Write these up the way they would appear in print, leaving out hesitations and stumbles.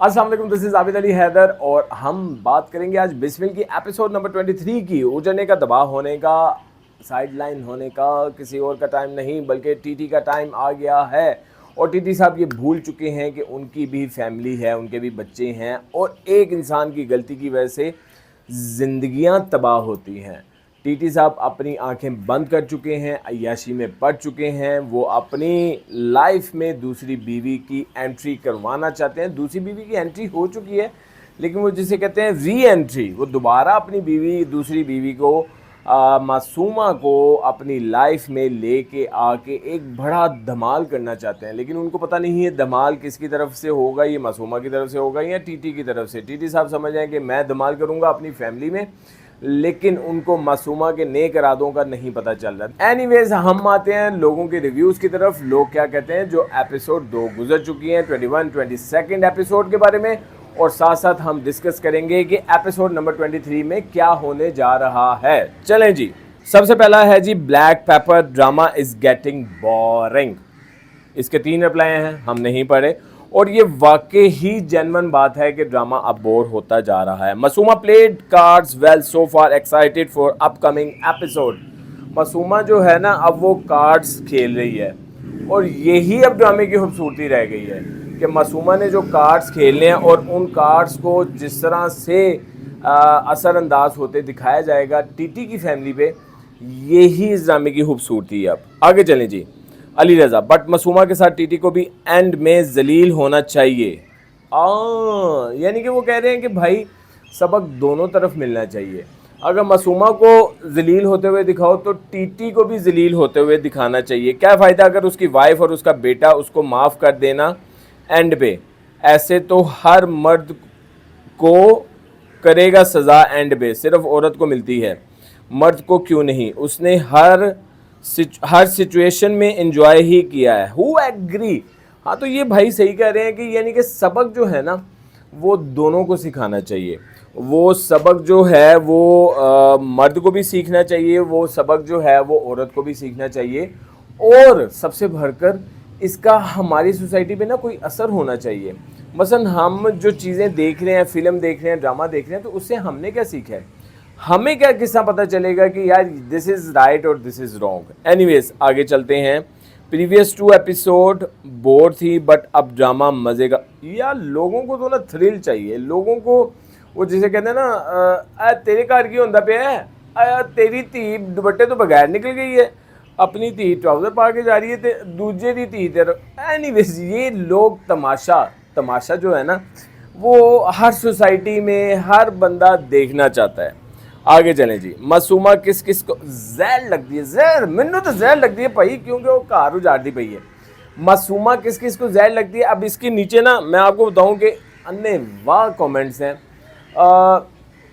अस्सलाम वालेकुम, this is Abid Ali Haider और हम बात करेंगे आज बिस्मिल की एपिसोड नंबर 23 की। उजड़ने का, दबाव होने का, साइडलाइन होने का किसी और का टाइम नहीं बल्कि टीटी का टाइम आ गया है। और टीटी साहब ये भूल चुके हैं कि उनकी भी फैमिली है, उनके भी बच्चे हैं और एक इंसान की गलती की वजह से ज़िंदगियां तबाह होती हैं। टीटी साहब अपनी आंखें बंद कर चुके हैं, अय्याशी में पड़ चुके हैं। वो अपनी लाइफ में दूसरी बीवी की एंट्री करवाना चाहते हैं। दूसरी बीवी की एंट्री हो चुकी है, लेकिन वो जिसे कहते हैं री एंट्री, वो दोबारा अपनी बीवी, दूसरी बीवी को, मासूमा को अपनी लाइफ में लेके आके एक बड़ा धमाल करना चाहते हैं। लेकिन उनको पता नहीं है धमाल किसकी तरफ से होगा, ये मासूमा की तरफ से होगा या टीटी की तरफ से। टीटी साहब समझ आए कि मैं धमाल करूँगा अपनी फैमिली में, लेकिन उनको मासूमा के नेक इरादों का नहीं पता चल रहा। एनीवेज, हम आते हैं लोगों के रिव्यूज़ की तरफ। लोग क्या कहते हैं जो एपिसोड 2 गुजर चुकी हैं, 22 एपिसोड के बारे में, और साथ साथ हम डिस्कस करेंगे कि एपिसोड नंबर 23 में क्या होने जा रहा है। चलें जी, सबसे पहला है जी, black paper drama is getting boring. इसके 3 रिप्लाई हैं, हम नहीं पढ़े और ये वाकई ही जेन्युइन बात है कि ड्रामा अब बोर होता जा रहा है। Masuma played cards well so far, excited for upcoming episode. Masuma जो है ना, अब वो कार्ड्स खेल रही है और यही अब ड्रामे की खूबसूरती रह गई है कि मासूमा ने जो कार्ड्स खेलने हैं और उन कार्ड्स को जिस तरह से असरअंदाज होते दिखाया जाएगा टीटी की फैमिली पे, यही इस ड्रामे की खूबसूरती है। अब आगे चलें जी। अली रज़ा, बट मासूमा के साथ टीटी को भी एंड में जलील होना चाहिए। यानी कि वो कह रहे हैं कि भाई सबक दोनों तरफ मिलना चाहिए। अगर मासूमा को जलील होते हुए दिखाओ तो टीटी को भी जलील होते हुए दिखाना चाहिए। क्या फ़ायदा अगर उसकी वाइफ और उसका बेटा उसको माफ़ कर देना एंड पे। ऐसे तो हर मर्द को करेगा सज़ा एंड पे, सिर्फ औरत को मिलती है, मर्द को क्यों नहीं? उसने हर सिचुएशन में एंजॉय ही किया है। Who agree? हाँ, तो ये भाई सही कह रहे हैं कि यानी कि सबक जो है ना वो दोनों को सिखाना चाहिए। वो सबक जो है वो मर्द को भी सीखना चाहिए, वो सबक जो है वो औरत को भी सीखना चाहिए, और सबसे बढ़कर इसका हमारी सोसाइटी पे ना कोई असर होना चाहिए। मसलन हम जो चीज़ें देख रहे हैं, फिल्म देख रहे हैं, ड्रामा देख रहे हैं, तो उससे हमने क्या सीखा है? हमें क्या किस्सा पता चलेगा कि यार दिस इज़ राइट और दिस इज़ रॉन्ग। एनीवेज, आगे चलते हैं। प्रीवियस 2 एपिसोड बोर थी बट अब ड्रामा मज़े का। यार लोगों को तो ना थ्रिल चाहिए, लोगों को वो जिसे कहते हैं ना, तेरे घर की होंदा पे है, तेरी धी दुपट्टे तो बगैर निकल गई है, अपनी धी ट्राउज़र पा के जा रही है, तो दूजे दी धी तेरा। एनीवेज, ये लोग तमाशा जो है ना वो हर सोसाइटी में हर बंदा देखना चाहता है। आगे चलें जी। मासूमा किस किस को जहर लगती है? जहर मैनू तो जहर लगती है भाई, क्योंकि वो घर उजाड़ती पई है। मासूमा किस किस को जहर लगती है? अब इसके नीचे ना मैं आपको बताऊं कि अन्य वाह कमेंट्स हैं।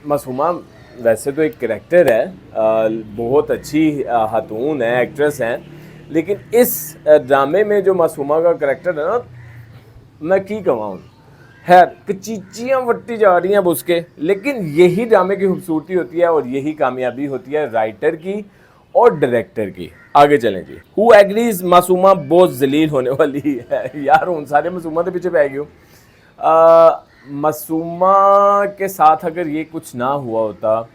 मासूमा वैसे तो एक करैक्टर है, बहुत अच्छी खातून है, एक्ट्रेस हैं, लेकिन इस ड्रामे में जो मासूमा का करैक्टर है ना, मैं की कहूँ है कचीचियाँ वट्टी जा रही हैं उसके। लेकिन यही ड्रामे की खूबसूरती होती है और यही कामयाबी होती है राइटर की और डायरेक्टर की। आगे चलें जी। हु एग्रीज मासूमा बहुत जलील होने वाली है? यार उन सारे मासूमा के पीछे पै गई हूँ। मासूमा के साथ अगर ये कुछ ना हुआ होता,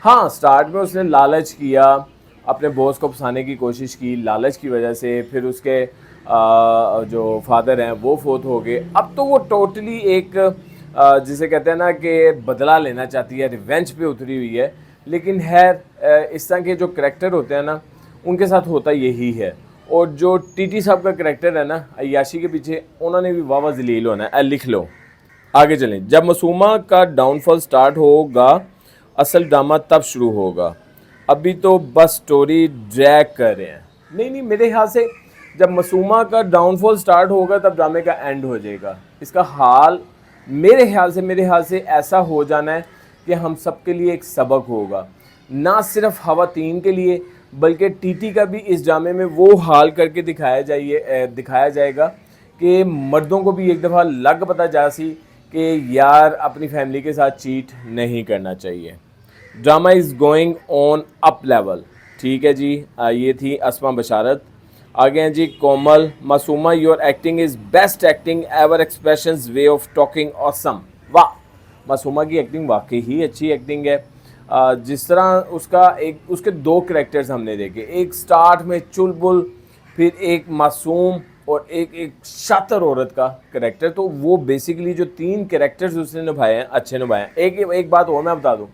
हाँ स्टार्ट में उसने लालच किया, अपने बॉस को फंसाने की कोशिश की, लालच की वजह से फिर उसके जो फादर हैं वो फोत हो गए। अब तो वो टोटली एक जिसे कहते हैं ना कि बदला लेना चाहती है, रिवेंज पे उतरी हुई है। लेकिन खैर इस तरह के जो करैक्टर होते हैं ना उनके साथ होता यही है। और जो टीटी साहब का करैक्टर है ना अय्याशी के पीछे, उन्होंने भी वाह जलील होना है। लिख लो। आगे चलें। जब मासूमा का डाउनफॉल स्टार्ट होगा असल ड्रामा तब शुरू होगा, अभी तो बस स्टोरी ड्रैग कर रहे हैं। नहीं, मेरे ख्याल से जब मासूमा का डाउनफॉल स्टार्ट होगा तब ड्रामे का एंड हो जाएगा। इसका हाल मेरे ख्याल से ऐसा हो जाना है कि हम सब के लिए एक सबक होगा, ना सिर्फ खवातीन के लिए बल्कि टीटी का भी इस ड्रामे में वो हाल करके दिखाया जाएगा कि मर्दों को भी एक दफ़ा लग पता जा सी कि यार अपनी फैमिली के साथ चीट नहीं करना चाहिए। Drama is going on up level. ठीक है जी। ये थी अस्मा बशारत। आगे हैं जी Komal, Masooma your acting is best acting ever, expressions way of talking awesome. वाह, मासूमा की एक्टिंग वाकई ही अच्छी एक्टिंग है। जिस तरह उसके दो करेक्टर्स हमने देखे, एक स्टार्ट में चुलबुल, फिर एक मासूम और एक शातिर औरत का करेक्टर। तो वो बेसिकली जो तीन करेक्टर्स उसने निभाए हैं अच्छे निभाए हैं। एक बात और मैं बता दूं,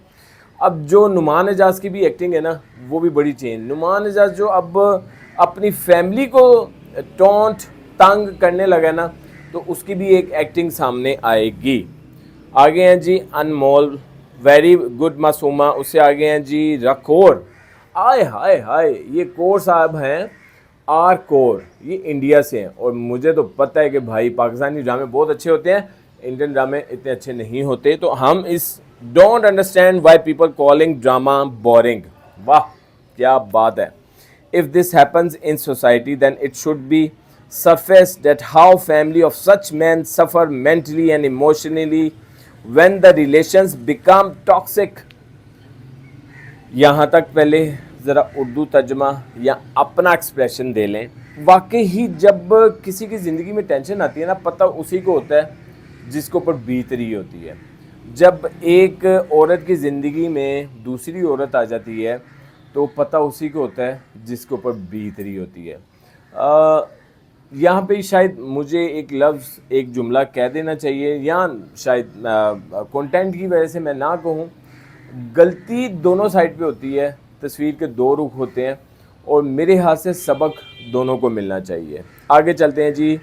अब जो नुमान एजाज की भी एक्टिंग है ना, वो भी बड़ी चेंज। नुमान एजाज जो अब अपनी फैमिली को टोंट तंग करने लगा ना, तो उसकी भी एक एक्टिंग सामने आएगी। आगे हैं जी अनमोल, वेरी गुड मासूमा। उससे आगे हैं जी रकोर, आय हाय हाय, ये कोर साहब हैं आर कोर, ये इंडिया से हैं। और मुझे तो पता है कि भाई पाकिस्तानी ड्रामे बहुत अच्छे होते हैं, इंडियन ड्रामे इतने अच्छे नहीं होते। तो हम इस don't understand why people calling drama boring. वाह क्या बात है। If this happens in society then it should be surface that how family of such men suffer mentally and emotionally when the relations become toxic। यहाँ तक पहले ज़रा उर्दू तर्जमा या अपना एक्सप्रेशन दे लें। वाकई ही जब किसी की ज़िंदगी में टेंशन आती है ना, पता उसी को होता है जिसके ऊपर बीत रही होती है। जब एक औरत की ज़िंदगी में दूसरी औरत आ जाती है तो पता उसी को होता है जिसके ऊपर बीत रही होती है। यहाँ पे शायद मुझे एक लफ्ज़, एक जुमला कह देना चाहिए, या शायद कंटेंट की वजह से मैं ना कहूँ। गलती दोनों साइड पे होती है, तस्वीर के दो रुख होते हैं, और मेरे हाथ से सबक दोनों को मिलना चाहिए। आगे चलते हैं जी।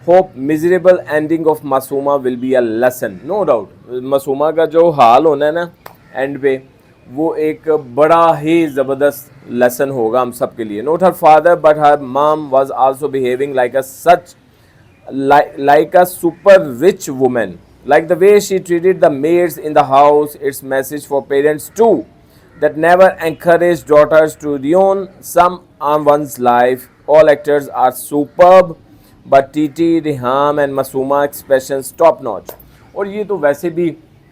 Hope miserable ending of Masooma will be a lesson. No doubt Masooma का जो हाल होना है ना एंड पे, वो एक बड़ा ही ज़बरदस्त लेसन होगा हम सब के लिए। Not her father but her mom was also behaving like a such like a super rich woman, like the way she treated the maids in the house. It's message for parents too, that never encourage daughters to ruin someone's life. All actors are superb, but Titi, Riham and Masooma expressions top notch। और ये तो वैसे भी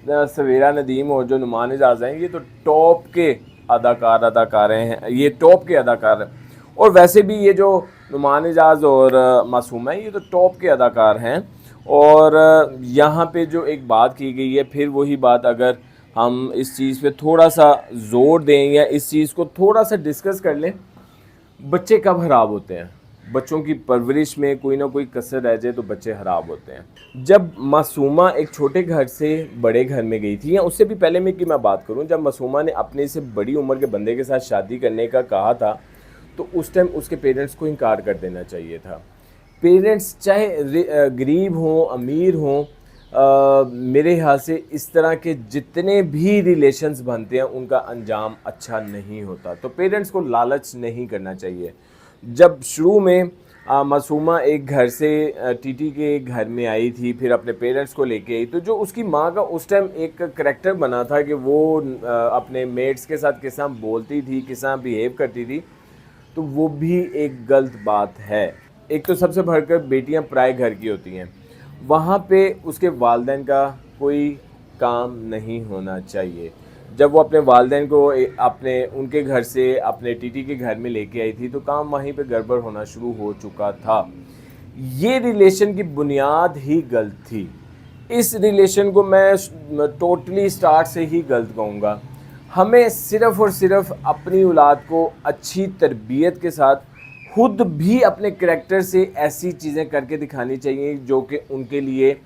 सवेरा नदीम और जो नुमान एजाज हैं, ये तो टॉप के अदाकारें हैं, ये टॉप के अदाकार हैं। और वैसे भी ये जो नुमान एजाज और मासूम है, ये तो टॉप के अदाकार हैं। और यहाँ पे जो एक बात की गई है, फिर वही बात अगर हम इस चीज़ पे थोड़ा सा जोर दें या इस चीज़ को थोड़ा सा डिस्कस कर लें, बच्चे कब ख़राब होते हैं? बच्चों की परवरिश में कोई ना कोई कसर रह जाए तो बच्चे ख़राब होते हैं। जब मासूमा एक छोटे घर से बड़े घर में गई थी, या उससे भी पहले में कि मैं बात करूं, जब मासूमा ने अपने से बड़ी उम्र के बंदे के साथ शादी करने का कहा था, तो उस टाइम उसके पेरेंट्स को इनकार कर देना चाहिए था। पेरेंट्स चाहे गरीब हों अमीर हों, मेरे ख्याल से इस तरह के जितने भी रिलेशंस बनते हैं उनका अंजाम अच्छा नहीं होता। तो पेरेंट्स को लालच नहीं करना चाहिए। जब शुरू में मासूमा एक घर से टीटी के घर में आई थी, फिर अपने पेरेंट्स को लेके आई, तो जो उसकी माँ का उस टाइम एक करैक्टर बना था कि वो अपने मेट्स के साथ किस तरह बोलती थी, किस तरह बिहेव करती थी, तो वो भी एक गलत बात है। एक तो सबसे बढ़कर बेटियां पराए घर की होती हैं, वहाँ पे उसके वालिदैन का कोई काम नहीं होना चाहिए। जब वो अपने वालिदैन को अपने उनके घर से अपने टीटी के घर में लेके आई थी, तो काम वहीं पे गड़बड़ होना शुरू हो चुका था। ये रिलेशन की बुनियाद ही गलत थी। इस रिलेशन को मैं टोटली स्टार्ट से ही गलत कहूँगा। हमें सिर्फ़ और सिर्फ अपनी औलाद को अच्छी तरबियत के साथ खुद भी अपने करैक्टर से ऐसी चीज़ें करके दिखानी चाहिए जो कि उनके लिए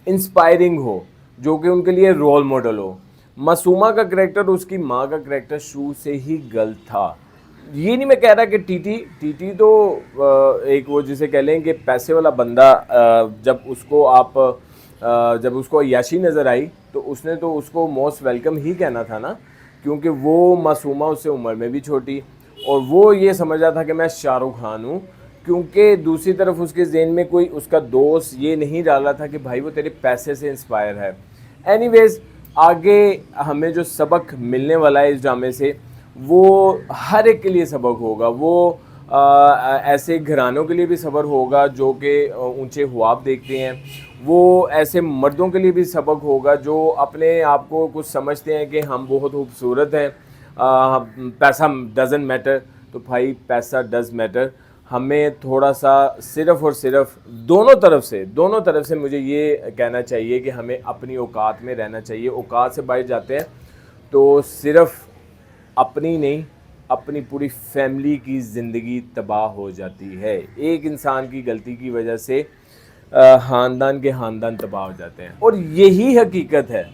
इंस्पायरिंग हो, जो कि उनके लिए रोल मॉडल हो। मासूमा का करैक्टर, उसकी माँ का करैक्टर शुरू से ही गलत था। ये नहीं मैं कह रहा कि टीटी तो एक वो जिसे कह लें कि पैसे वाला बंदा, जब उसको अय्याशी नज़र आई तो उसने तो उसको मोस्ट वेलकम ही कहना था ना, क्योंकि वो मासूमा उससे उम्र में भी छोटी, और वो ये समझ रहा था कि मैं शाहरुख खान हूँ। क्योंकि दूसरी तरफ उसके ज़हन में कोई उसका दोस्त ये नहीं डाला था कि भाई वो तेरे पैसे से इंस्पायर है। एनीवेज़, आगे हमें जो सबक मिलने वाला है इस ड्रामे से, वो हर एक के लिए सबक होगा। वो ऐसे घरानों के लिए भी सबक होगा जो कि ऊंचे ख्वाब देखते हैं। वो ऐसे मर्दों के लिए भी सबक होगा जो अपने आप को कुछ समझते हैं कि हम बहुत खूबसूरत हैं, पैसा डज़न्ट मैटर। तो भाई पैसा डज़ मैटर। हमें थोड़ा सा सिर्फ़ और सिर्फ दोनों तरफ से मुझे ये कहना चाहिए कि हमें अपनी औकात में रहना चाहिए। औकात से बाहर जाते हैं तो सिर्फ़ अपनी नहीं, अपनी पूरी फैमिली की ज़िंदगी तबाह हो जाती है। एक इंसान की गलती की वजह से ख़ानदान के ख़ानदान तबाह हो जाते हैं और यही हकीकत है।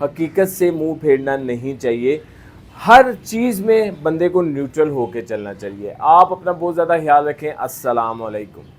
हकीकत से मुंह फेरना नहीं चाहिए। हर चीज़ में बंदे को न्यूट्रल होके चलना चाहिए। आप अपना बहुत ज़्यादा ख्याल रखें। अस्सलाम वालेकुम।